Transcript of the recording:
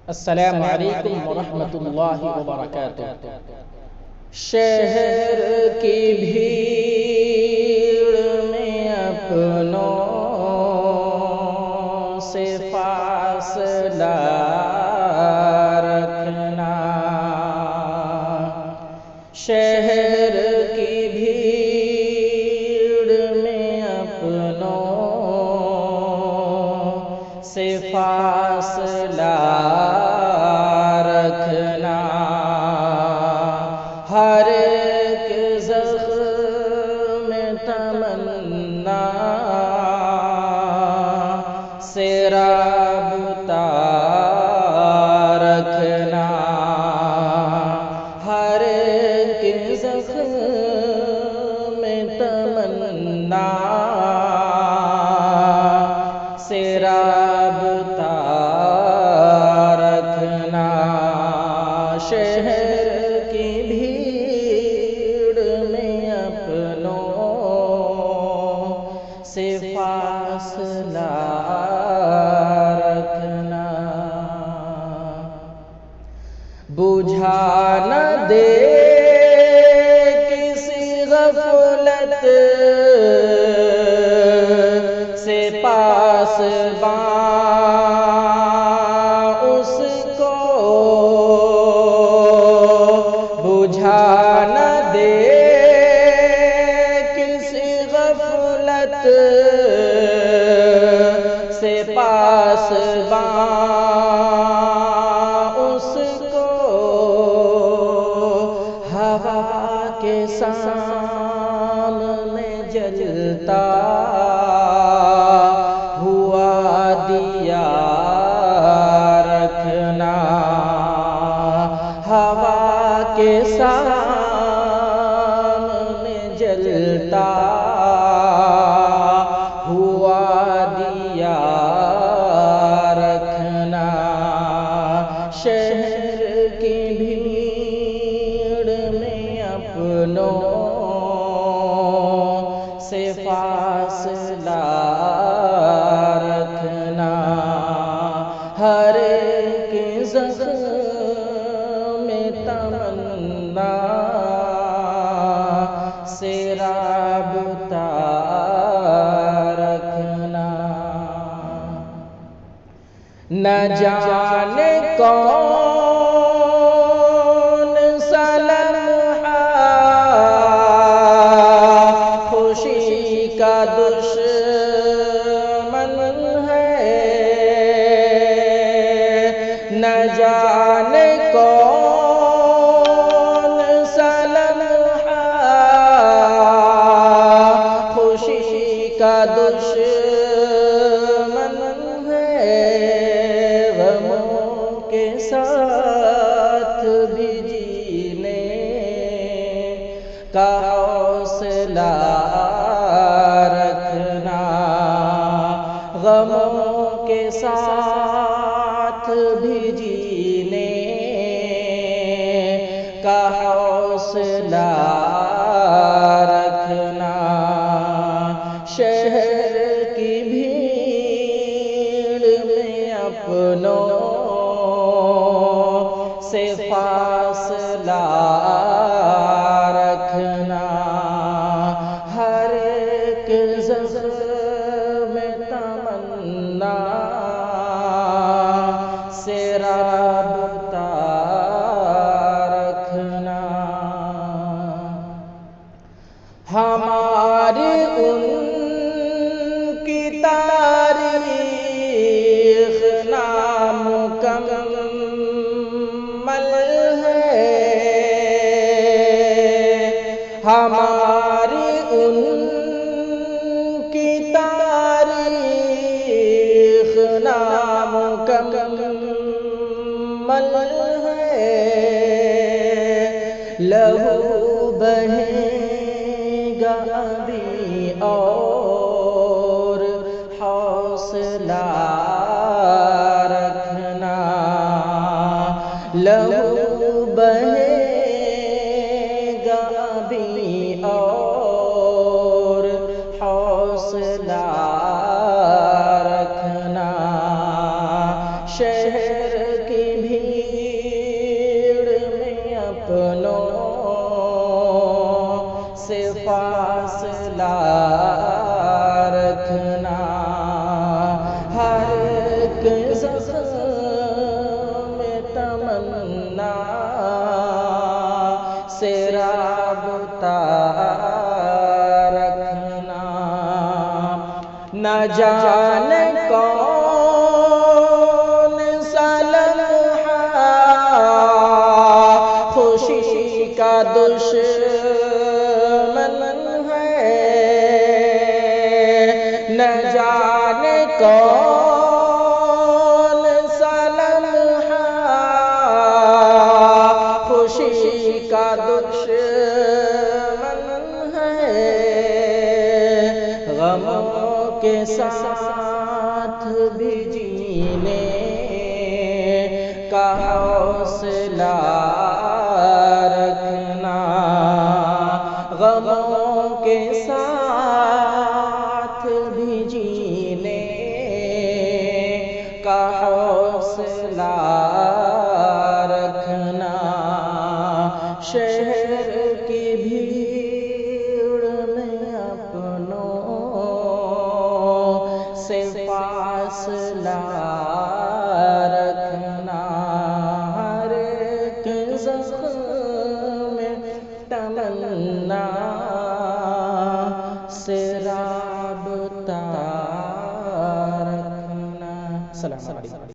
السلام علیکم ورحمۃ اللہ وبرکاتہ۔ شہر کی بھیڑ میں اپنوں سے فاصلہ رکھنا، شہر کی بھیڑ میں اپنوں سے فاصلہ رکھنا، ہر ایک زخم تمنا سے رابطہ رکھنا، ہر ایک زخم تمنا سے رابطہ رکھنا، شہر کی بھیڑ میں اپنوں سے فاصلہ رکھنا، بجھا نہ دے کسی غفلت سے پاسباں اس کو، بجھا نہ دے کسی غفلت سے پاسباں اس کو، ہوا کے سامنے جلتا ہوا دیا رکھنا، ہوا کے سامنے جلتا ہوا دیا رکھنا، شہر کی بھیڑ میں اپنوں سے فاصلہ رکھنا، ہر ایک زخم تمنا سے رابطہ رکھنا، نہ جانے کون سا لمحہ خوشی کا دشمن ہے، نہ جانے کون سا لمحہ خوشی کا دشمن ہے، غموں کے ساتھ بھی جینے کا حوصلہ رکھنا، غموں کے ساتھ بھی جینے کا حوصلہ رکھنا، شہر کی بھیڑ میں اپنوں سے فاصلہ رکھنا، ہر ایک زخم تمنا سے رابطہ رکھنا، ہماری ان کی تاریخ نامکمل ہے، ہماری ان کی تاریخ نامکمل ہے، لہو بہے گا ابھی اور حوصلہ رکھنا، لہو بہے گا ابھی اور حوصلہ رکھنا، شہر کی جانے کون سا لمحہ خوشی کا دشمن ہے، نہ جانے کون سا لمحہ خوشی کا دشمن ہے، غموں کے ساتھ بھی جینے کا حوصلہ رکھنا، غموں کے ساتھ بھی جینے کا حوصلہ رکھنا، شہر کی بھیڑ میں اپنوں سے فاصلہ رکھنا، ہر ایک زخم میں تمنا سے رابطہ رکھنا۔ السلام علیکم۔